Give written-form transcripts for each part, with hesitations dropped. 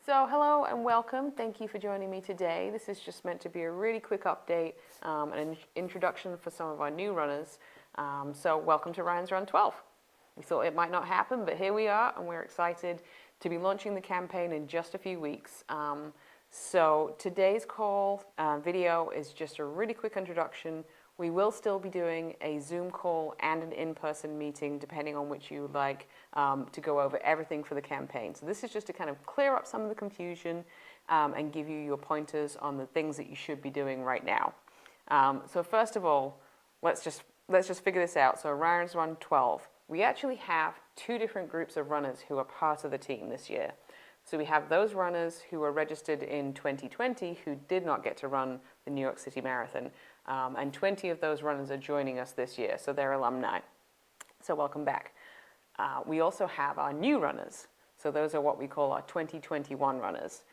So hello and welcome. Thank you for joining me today. This is just meant to be a really quick update and an introduction for some of our new runners. So welcome to Ryan's Run 12. We thought it might not happen, but here we are, and we're excited to be launching the campaign in just a few weeks. So today's call video is just a really quick introduction. We will still be doing a Zoom call and an in-person meeting, depending on which you would like, to go over everything for the campaign. So this is just to kind of clear up some of the confusion and give you your pointers on the things that you should be doing right now. So first of all, let's just figure this out. So Ryan's Run 12. We actually have two different groups of runners who are part of the team this year. So we have those runners who were registered in 2020 who did not get to run the New York City Marathon. And 20 of those runners are joining us this year, so they're alumni. So welcome back. We also have our new runners. So those are what we call our 2021 runners.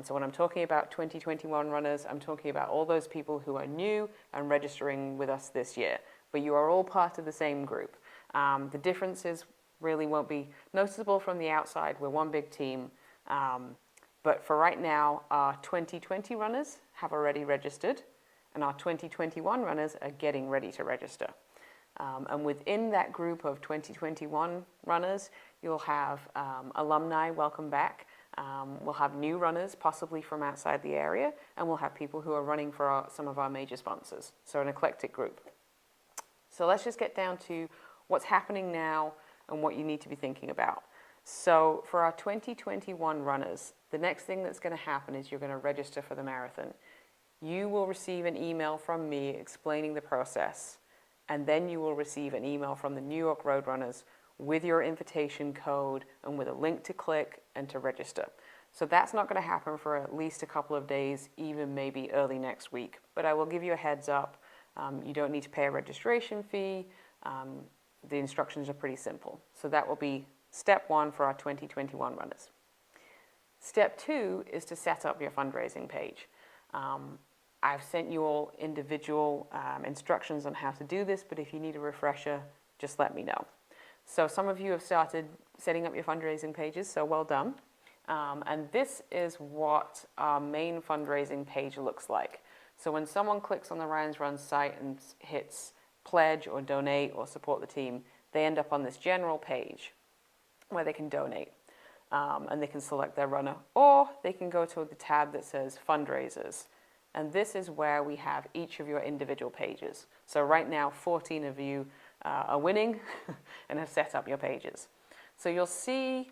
So when I'm talking about 2021 runners, I'm talking about all those people who are new and registering with us this year. But you are all part of the same group. The differences really won't be noticeable from the outside. We're one big team. But for right now, our 2020 runners have already registered, and our 2021 runners are getting ready to register. And within that group of 2021 runners, you'll have alumni, welcome back. We'll have new runners, possibly from outside the area, and we'll have people who are running for some of our major sponsors. So an eclectic group. So let's just get down to what's happening now and what you need to be thinking about. So for our 2021 runners, the next thing that's going to happen is you're going to register for the marathon. You will receive an email from me explaining the process, and then you will receive an email from the New York Road Runners with your invitation code and with a link to click and to register. So that's not going to happen for at least a couple of days, even maybe early next week. But I will give you a heads up. You don't need to pay a registration fee. The instructions are pretty simple. So that will be step one for our 2021 runners. Step two is to set up your fundraising page. I've sent you all individual instructions on how to do this, but if you need a refresher, just let me know. So some of you have started setting up your fundraising pages, so well done. And this is what our main fundraising page looks like. So when someone clicks on the Ryan's Run site and hits pledge or donate or support the team, they end up on this general page where they can donate. And they can select their runner, or they can go to the tab that says fundraisers. And this is where we have each of your individual pages. So right now, 14 of you are winning and have set up your pages. So you'll see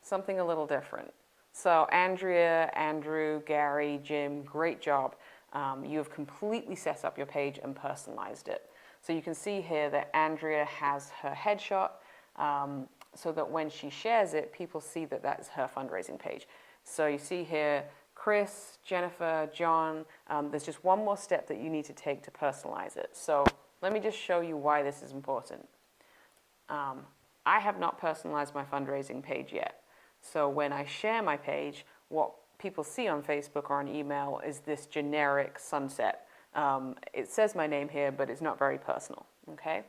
something a little different. So Andrea, Andrew, Gary, Jim, great job. You have completely set up your page and personalized it. So you can see here that Andrea has her headshot, so that when she shares it, people see that that's her fundraising page. So you see here, Chris, Jennifer, John, there's just one more step that you need to take to personalize it. So let me just show you why this is important. I have not personalized my fundraising page yet. So when I share my page, what people see on Facebook or on email is this generic sunset. It says my name here, but it's not very personal, okay?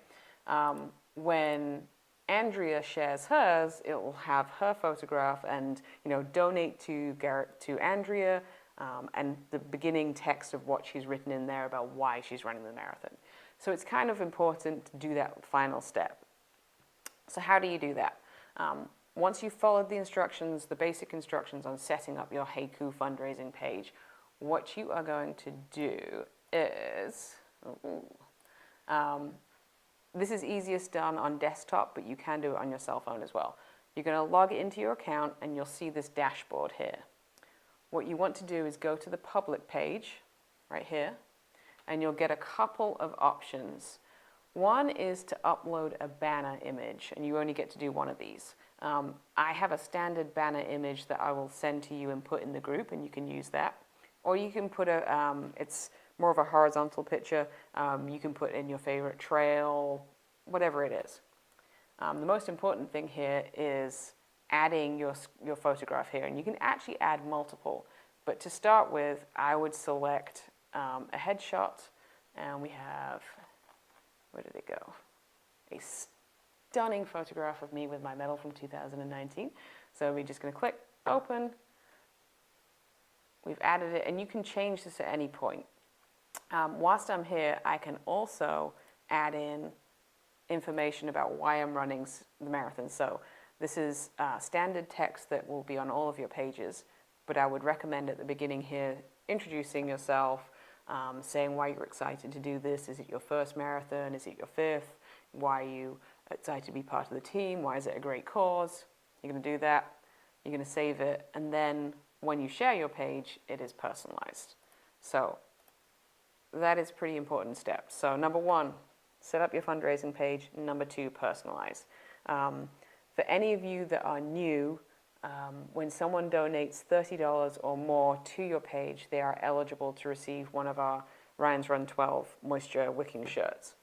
When Andrea shares hers, it will have her photograph and, donate to Andrea, and the beginning text of what she's written in there about why she's running the marathon. So it's kind of important to do that final step. So how do you do that? Once you've followed the instructions, the basic instructions on setting up your Haiku fundraising page, what you are going to do is, this is easiest done on desktop, but you can do it on your cell phone as well. You're going to log into your account and you'll see this dashboard here. What you want to do is go to the public page right here, and you'll get a couple of options. One is to upload a banner image, and you only get to do one of these. I have a standard banner image that I will send to you and put in the group, and you can use that. Or you can put it's more of a horizontal picture. You can put in your favorite trail, whatever it is. The most important thing here is adding your photograph here, and you can actually add multiple. But to start with, I would select a headshot, and we have, where did it go? A stunning photograph of me with my medal from 2019. So we're just going to click open, We've added it, and you can change this at any point. Whilst I'm here, I can also add in information about why I'm running the marathon. So this is standard text that will be on all of your pages, but I would recommend at the beginning here introducing yourself, saying why you're excited to do this. Is it your first marathon? Is it your fifth? Why are you excited to be part of the team? Why is it a great cause? You're going to do that. You're going to save it. And then when you share your page, it is personalized. So that is pretty important step. So number one, set up your fundraising page. Number two, personalize. For any of you that are new, when someone donates $30 or more to your page, they are eligible to receive one of our Ryan's Run 12 moisture wicking shirts.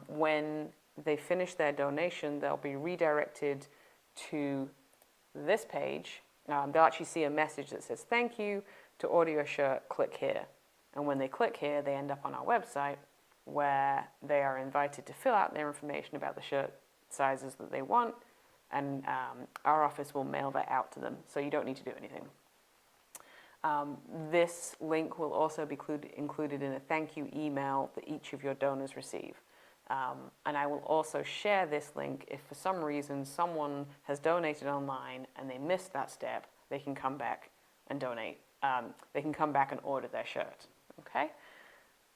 When they finish their donation, they'll be redirected to this page. They'll actually see a message that says, thank you, to order your shirt, click here. And when they click here, they end up on our website where they are invited to fill out their information about the shirt sizes that they want, and our office will mail that out to them, so you don't need to do anything. This link will also be included in a thank you email that each of your donors receive. And I will also share this link if for some reason someone has donated online and they missed that step, they can come back and donate. They can come back and order their shirt, okay?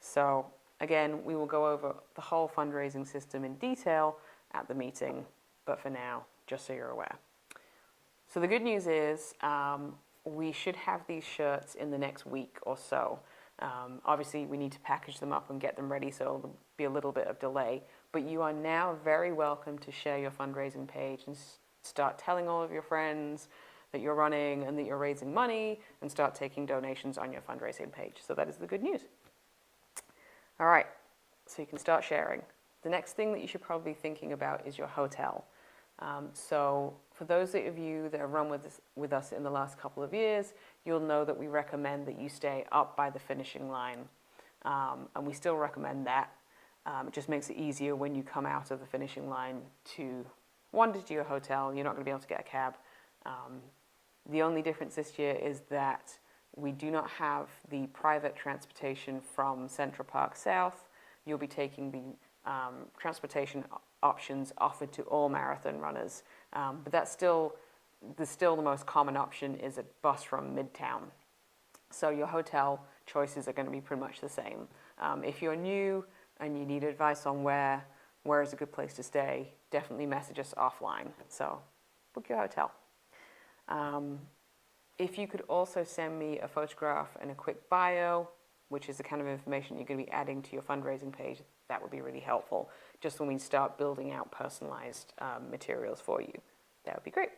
So again, we will go over the whole fundraising system in detail at the meeting, but for now, just so you're aware. So the good news is we should have these shirts in the next week or so. Obviously, we need to package them up and get them ready, so there'll be a little bit of delay. But you are now very welcome to share your fundraising page and start telling all of your friends that you're running and that you're raising money, and start taking donations on your fundraising page. So that is the good news. All right, so you can start sharing. The next thing that you should probably be thinking about is your hotel. So for those of you that have run with us in the last couple of years, you'll know that we recommend that you stay up by the finishing line. And we still recommend that. It just makes it easier when you come out of the finishing line to wander to your hotel. You're not going to be able to get a cab. The only difference this year is that we do not have the private transportation from Central Park South. You'll be taking the transportation options offered to all marathon runners, but that's still the most common option is a bus from Midtown. So your hotel choices are going to be pretty much the same. If you're new and you need advice on where is a good place to stay, definitely message us offline. So book your hotel. If you could also send me a photograph and a quick bio, which is the kind of information you're going to be adding to your fundraising page, that would be really helpful, just when we start building out personalized materials for you. That would be great.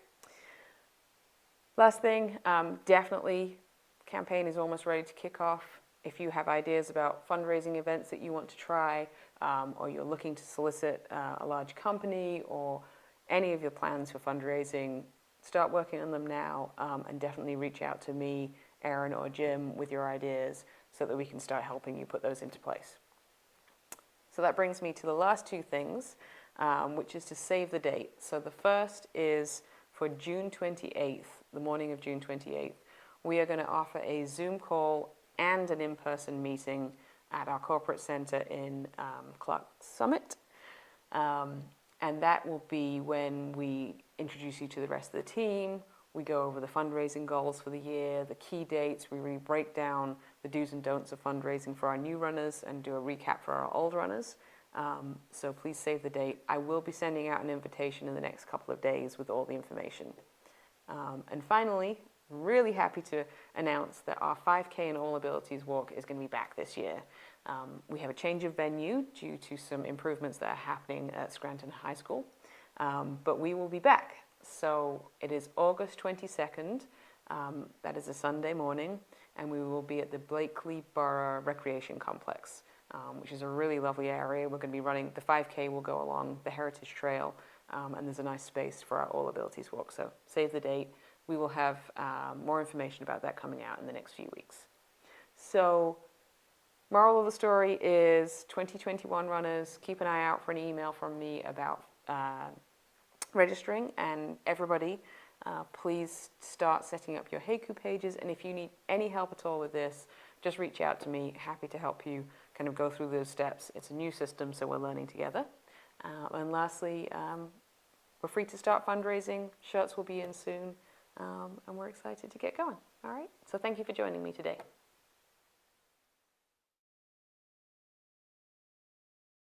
Last thing, definitely, campaign is almost ready to kick off. If you have ideas about fundraising events that you want to try, or you're looking to solicit a large company, or any of your plans for fundraising, start working on them now, and definitely reach out to me, Erin, or Jim with your ideas so that we can start helping you put those into place. So that brings me to the last two things, which is to save the date. So the first is for June 28th, the morning of June 28th. We are going to offer a Zoom call and an in-person meeting at our corporate center in Clark Summit. And that will be when we introduce you to the rest of the team. We go over the fundraising goals for the year, the key dates. We really break down the do's and don'ts of fundraising for our new runners and do a recap for our old runners. So please save the date. I will be sending out an invitation in the next couple of days with all the information. And finally, really happy to announce that our 5K and All Abilities Walk is going to be back this year. We have a change of venue due to some improvements that are happening at Scranton High School, but we will be back. So it is August 22nd, that is a Sunday morning, and we will be at the Blakely Borough Recreation Complex, which is a really lovely area. We're going to be running, the 5K will go along the Heritage Trail, and there's a nice space for our All Abilities Walk, so save the date. We will have more information about that coming out in the next few weeks. So, moral of the story is 2021 runners, keep an eye out for an email from me about registering, and everybody, please start setting up your Haiku pages. And if you need any help at all with this, just reach out to me. Happy to help you kind of go through those steps. It's a new system, so we're learning together. And lastly, we're free to start fundraising. Shirts will be in soon, and we're excited to get going. All right. So thank you for joining me today.